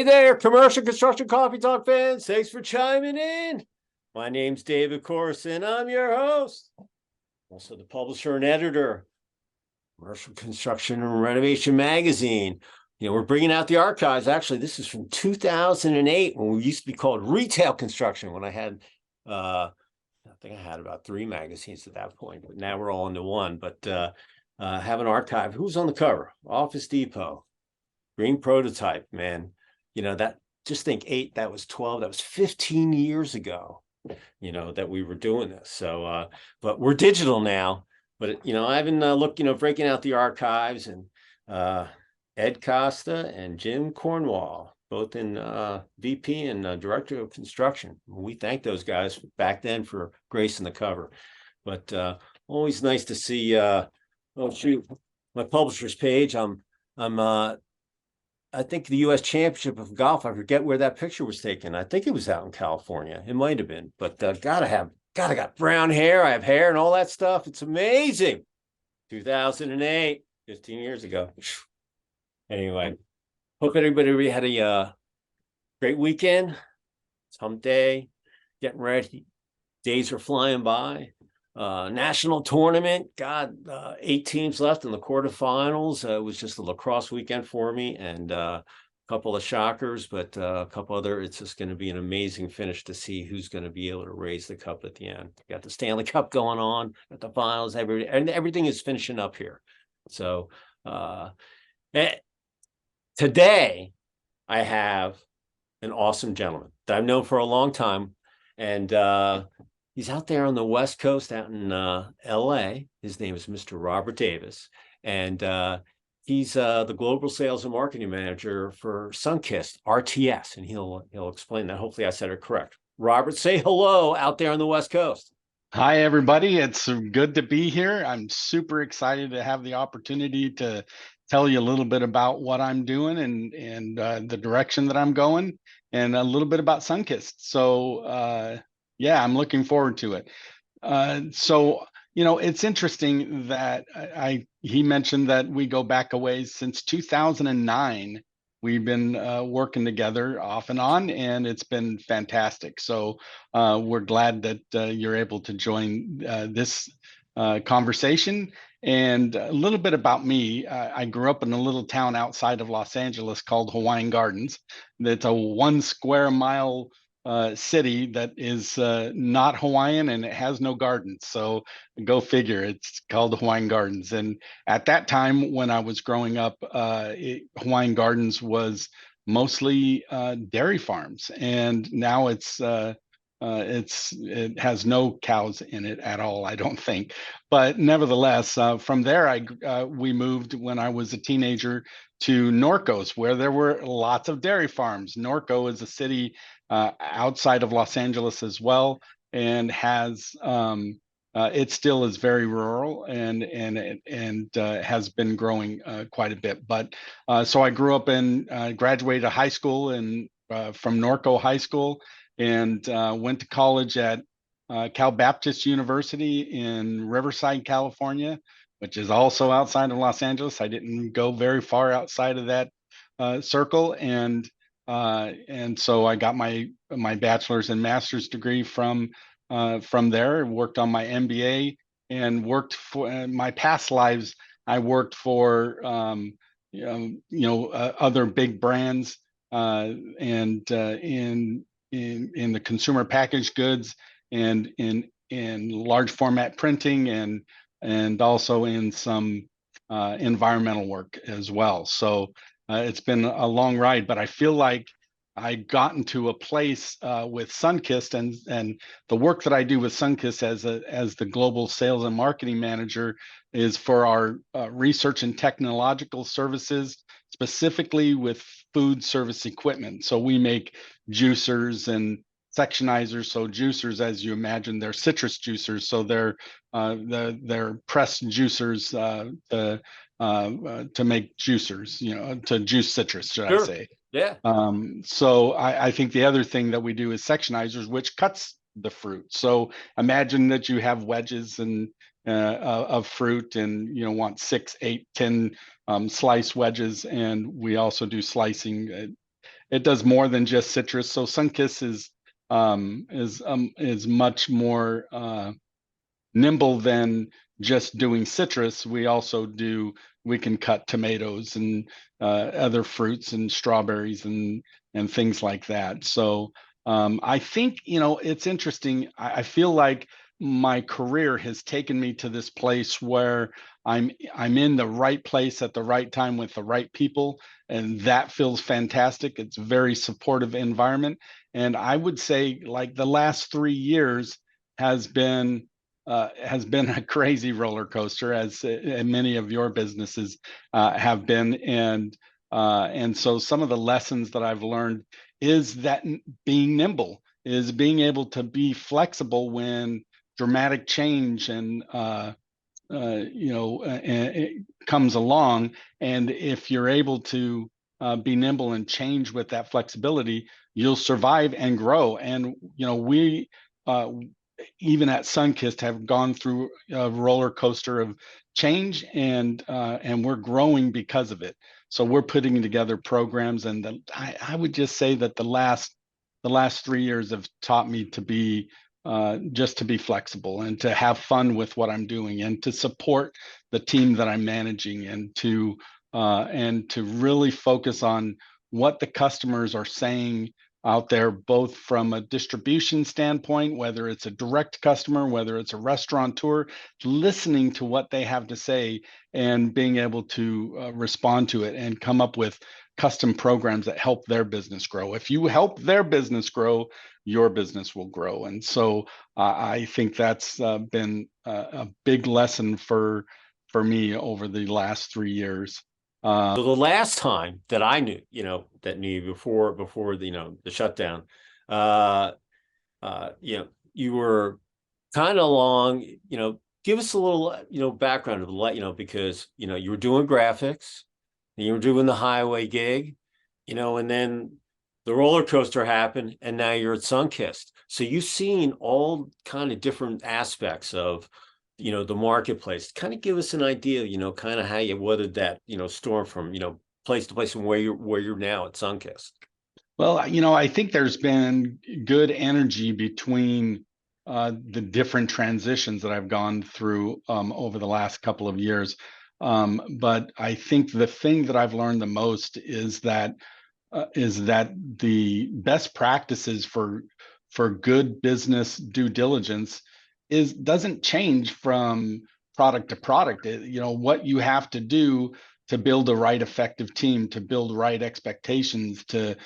there, commercial construction coffee talk fans. Thanks for chiming in. My name's David Corson. I'm your host. Also the publisher and editor, Commercial Construction and Renovation magazine. You know, we're bringing out the archives. Actually, this is from 2008 when we used to be called Retail Construction, when I had, I think I had about 3 magazines at that point, but now we're all into one. But have an archive. Who's on the cover? Office Depot. Green Prototype, man. You know, that, just think 8, that was 12, that was 15 years ago, you know, that we were doing this. So, but we're digital now. But, you know, I've been looking, breaking out the archives, and Ed Costa and Jim Cornwall, both in VP and Director of Construction. We thank those guys back then for gracing the cover. But always nice to see, oh, shoot, my publisher's page. I think the U.S. Championship of Golf. I forget where that picture was taken. I think it was out in California. It might have been, but I got brown hair. I have hair and all that stuff. It's amazing. 2008, 15 years ago. Anyway, hope everybody had a great weekend. It's hump day, getting ready. Days are flying by. National tournament, God, 8 teams left in the quarterfinals. It was just a lacrosse weekend for me, and a couple of shockers, but a couple other. It's just going to be an amazing finish to see who's going to be able to raise the cup at the end. Got the Stanley Cup going on at the finals. Everything is finishing up here. So today I have an awesome gentleman that I've known for a long time, and he's out there on the West Coast, out in LA. His name is Mr. Robert Davis, and he's the Global Sales and Marketing Manager for Sunkist RTS, and he'll explain that. Hopefully I said it correct. Robert, say hello out there on the West Coast. Hi, everybody. It's good to be here. I'm super excited to have the opportunity to tell you a little bit about what I'm doing and the direction that I'm going, and a little bit about Sunkist. So yeah, I'm looking forward to it. So, it's interesting that he mentioned that we go back a ways. Since 2009. We've been working together off and on, and it's been fantastic. So we're glad that you're able to join this conversation. And a little bit about me. I grew up in a little town outside of Los Angeles called Hawaiian Gardens. It's a 1 square mile city that is not Hawaiian, and it has no gardens. So go figure, it's called Hawaiian Gardens. And at that time when I was growing up, Hawaiian Gardens was mostly dairy farms, and now it has no cows in it at all, I don't think. But nevertheless, from there we moved when I was a teenager to Norcos, where there were lots of dairy farms. Norco is a city outside of Los Angeles as well, and has it still is very rural, and has been growing quite a bit. But so I grew up graduated high school from Norco High School, and went to college at Cal Baptist University in Riverside, California, which is also outside of Los Angeles. I didn't go very far outside of that circle, and so I got my bachelor's and master's degree from there. Worked on my MBA, and worked for my past lives. I worked for other big brands, and in the consumer packaged goods, and in large format printing, and also in some environmental work as well. So it's been a long ride, but I feel like I gotten to a place with Sunkist, and the work that I do with Sunkist as the global sales and marketing manager is for our research and technological services, specifically with food service equipment. So we make juicers and sectionizers. So juicers, as you imagine, they're citrus juicers. So they're pressed juicers to make juicers, to juice citrus, should I say. Yeah. So I think the other thing that we do is sectionizers, which cuts the fruit. So imagine that you have wedges of fruit, and want 6, 8, 10 slice wedges, and we also do slicing it does more than just citrus. So Sunkist is much more nimble than just doing citrus. We can cut tomatoes and other fruits and strawberries and things like that. So I think, it's interesting. I feel like my career has taken me to this place where I'm in the right place at the right time with the right people, and that feels fantastic. It's a very supportive environment, and I would say like the last 3 years has been a crazy roller coaster, as many of your businesses have been, and so some of the lessons that I've learned is that being nimble, is being able to be flexible when dramatic change and it comes along, and if you're able to be nimble and change with that flexibility, you'll survive and grow. And we even at Sunkist have gone through a roller coaster of change, and we're growing because of it. So we're putting together programs, and I would just say that the last 3 years have taught me to be just to be flexible and to have fun with what I'm doing, and to support the team that I'm managing, and to really focus on what the customers are saying out there, both from a distribution standpoint, whether it's a direct customer, whether it's a restaurateur, listening to what they have to say and being able to respond to it and come up with custom programs that help their business grow. If you help their business grow, your business will grow. And so I think that's been a big lesson for me over the last 3 years. So the last time that I knew, that knew you before the shutdown, you were kind of along, give us a little, background of the, because, you were doing graphics, and you were doing the highway gig, and then the roller coaster happened, and now you're at Sunkist. So you've seen all kind of different aspects of, the marketplace. Kind of give us an idea, kind of how you weathered that, storm from, place to place, and where you're now at Sunkist. Well, I think there's been good energy between the different transitions that I've gone through over the last couple of years. But I think the thing that I've learned the most is that the best practices for good business due diligence doesn't change from product to product. What you have to do to build a right effective team, to build right expectations, to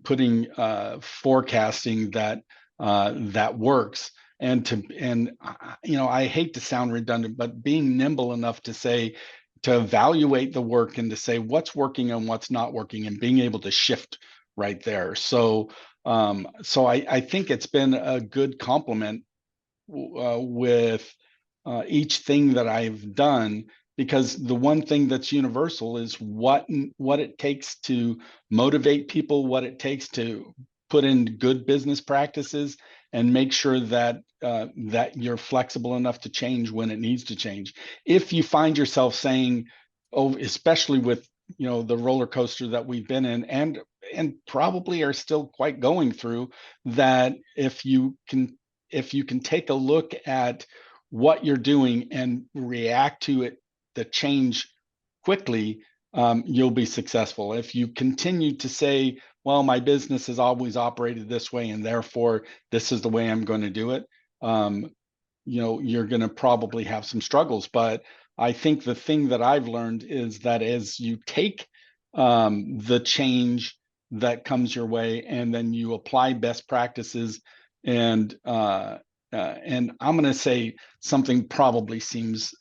putting forecasting that works, and I hate to sound redundant, but being nimble enough to evaluate the work and to say what's working and what's not working, and being able to shift right there. So I think it's been a good complement with each thing that I've done, because the one thing that's universal is what it takes to motivate people, what it takes to put in good business practices, and make sure that that you're flexible enough to change when it needs to change. If you find yourself saying, oh, especially with the roller coaster that we've been in, and probably are still quite going through, that if you can take a look at what you're doing and react to it, the change quickly, you'll be successful. If you continue to say, well, my business has always operated this way, and therefore this is the way I'm going to do it, you're going to probably have some struggles. But I think the thing that I've learned is that as you take the change that comes your way, and then you apply best practices, and I'm going to say something probably seems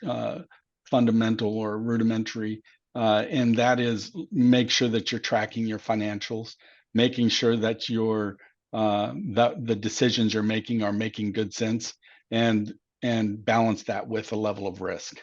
fundamental or rudimentary, and that is, make sure that you're tracking your financials, making sure that that the decisions you're making are making good sense, and balance that with a level of risk.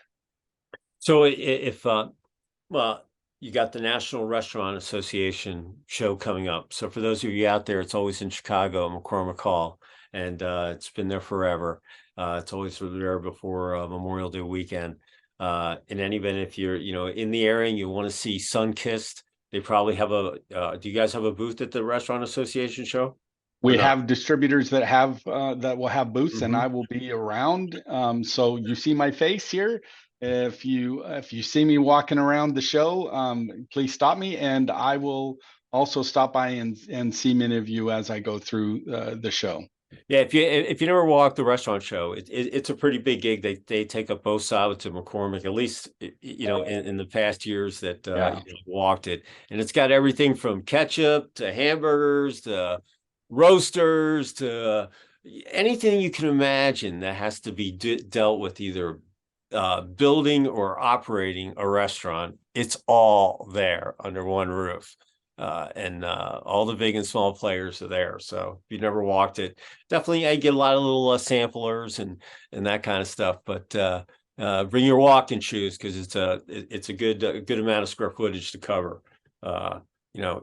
So if well, you got the National Restaurant Association show coming up. So for those of you out there, it's always in Chicago, McCormick Hall, and it's been there forever. It's always there before Memorial Day weekend. In any event, if you're in the area and you want to see Sunkist, They probably have a, do you guys have a booth at the Restaurant Association show? We have distributors that have that will have booths, and Mhm. I will be around. So you see my face here. If you see me walking around the show, please stop me, and I will also stop by and see many of you as I go through the show. Yeah, if you never walked the restaurant show, it's a pretty big gig. They take up both sides of McCormick, at least in the past years that walked it, and it's got everything from ketchup to hamburgers to roasters to anything you can imagine that has to be dealt with, either building or operating a restaurant. It's all there under one roof. And all the big and small players are there. So if you never walked it, definitely I get a lot of little samplers and that kind of stuff. But bring your walking shoes, because it's a good amount of square footage to cover.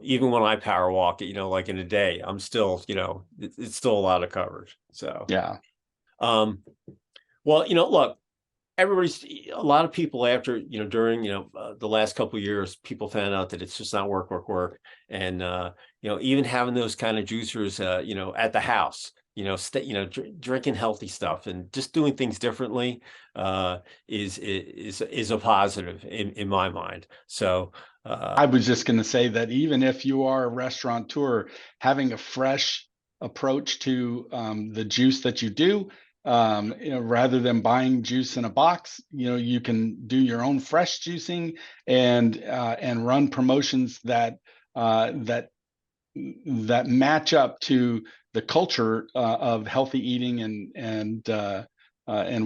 Even when I power walk it, like in a day, I'm still, it's still a lot of coverage. So yeah. Well, look, a lot of people after, during, the last couple of years, people found out that it's just not work. And, even having those kind of juicers, at the house, drinking healthy stuff and just doing things differently, is a positive in my mind. So, I was just going to say that even if you are a restaurateur, having a fresh approach to the juice that you do, rather than buying juice in a box, you can do your own fresh juicing and run promotions that match up to the culture of healthy eating and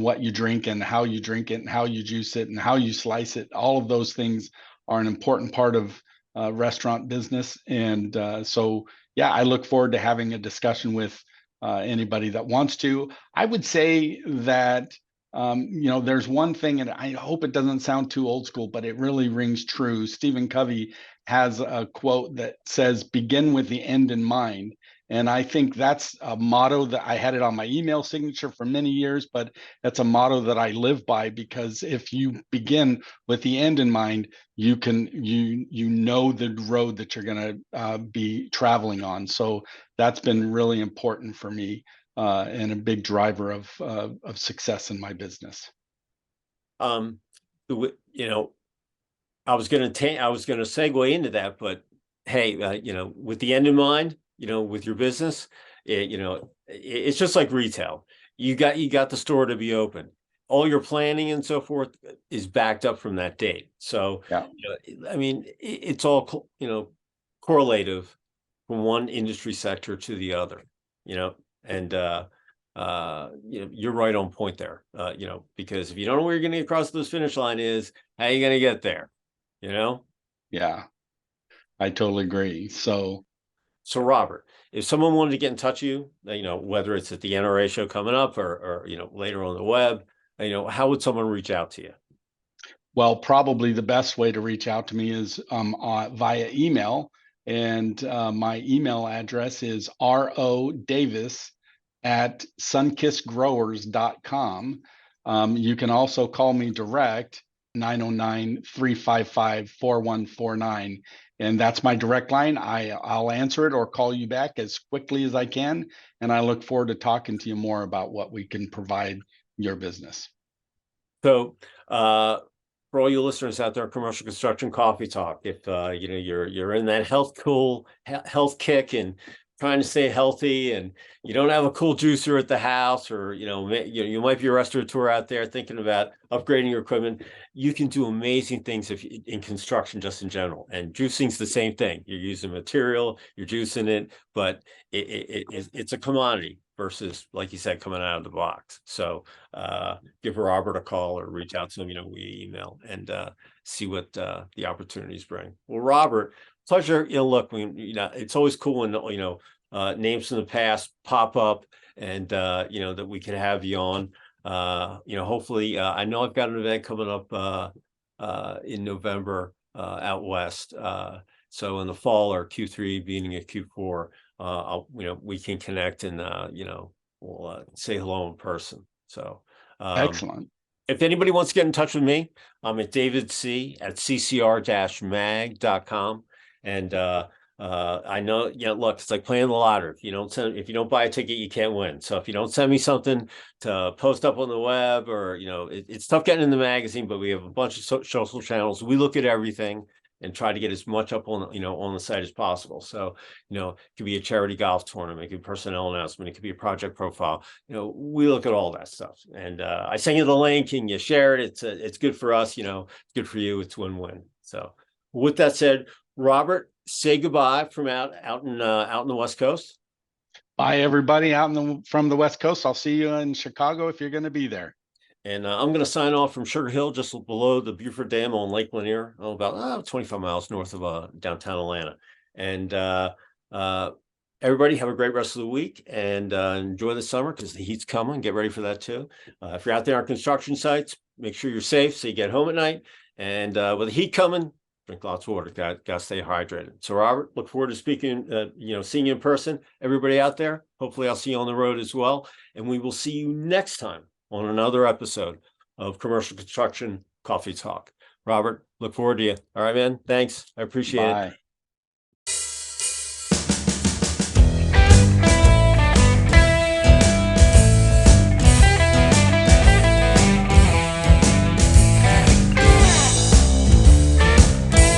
what you drink and how you drink it and how you juice it and how you slice it. All of those things are an important part of restaurant business. And so, yeah, I look forward to having a discussion with anybody that wants to. I would say that, there's one thing, and I hope it doesn't sound too old school, but it really rings true. Stephen Covey has a quote that says, "Begin with the end in mind." And I think that's a motto that I had it on my email signature for many years, but that's a motto that I live by, because if you begin with the end in mind, you know the road that you're going to be traveling on. So that's been really important for me and a big driver of success in my business. I was going to segue into that, but hey, with the end in mind, with your business, it's just like retail. You got the store to be open. All your planning and so forth is backed up from that date. So, Yeah. It's all, correlative from one industry sector to the other, and, you're right on point there, because if you don't know where you're going to get across this finish line is, how are you going to get there? Yeah, I totally agree. So Robert, if someone wanted to get in touch with you, whether it's at the NRA show coming up or later on the web, how would someone reach out to you? Well, probably the best way to reach out to me is via email. And my email address is rodavis@sunkistgrowers.com. You can also call me direct, 909-355-4149. And that's my direct line. I'll answer it or call you back as quickly as I can. And I look forward to talking to you more about what we can provide your business. So, for all you listeners out there, Commercial Construction Coffee Talk, if you're in that health kick and trying to stay healthy, and you don't have a cool juicer at the house, or you might be a restaurateur out there thinking about upgrading your equipment, you can do amazing things in construction, just in general. And juicing's the same thing. You're using material, you're juicing it, but it's a commodity versus, like you said, coming out of the box. So give Robert a call or reach out to him, via email, and see what the opportunities bring. Well, Robert, pleasure. Look, it's always cool when names from the past pop up, and that we can have you on. Hopefully, I know I've got an event coming up in November out west. So in the fall, or Q3, beginning of Q4, we can connect and we'll say hello in person. So Excellent. if anybody wants to get in touch with me, I'm at David C. at CCR-mag.com. And I know, look, it's like playing the lottery. If you don't buy a ticket, you can't win. So if you don't send me something to post up on the web, or it's tough getting in the magazine, but we have a bunch of social channels. We look at everything and try to get as much up on on the site as possible. So it could be a charity golf tournament, it could be a personnel announcement, it could be a project profile. We look at all that stuff, and I send you the link and you share it. It's good for us, it's good for you. It's win-win. So with that said, Robert, say goodbye from out in the West Coast. Bye, everybody from the West Coast. I'll see you in Chicago if you're going to be there. And I'm going to sign off from Sugar Hill, just below the Buford Dam on Lake Lanier, about 25 miles north of downtown Atlanta. And everybody have a great rest of the week, and enjoy the summer, because the heat's coming. Get ready for that too. If you're out there on construction sites, make sure you're safe so you get home at night. And with the heat coming, drink lots of water. Got to stay hydrated. So Robert, look forward to speaking, seeing you in person. Everybody out there, hopefully I'll see you on the road as well. And we will see you next time on another episode of Commercial Construction Coffee Talk. Robert, look forward to you. All right, man. Thanks. I appreciate it.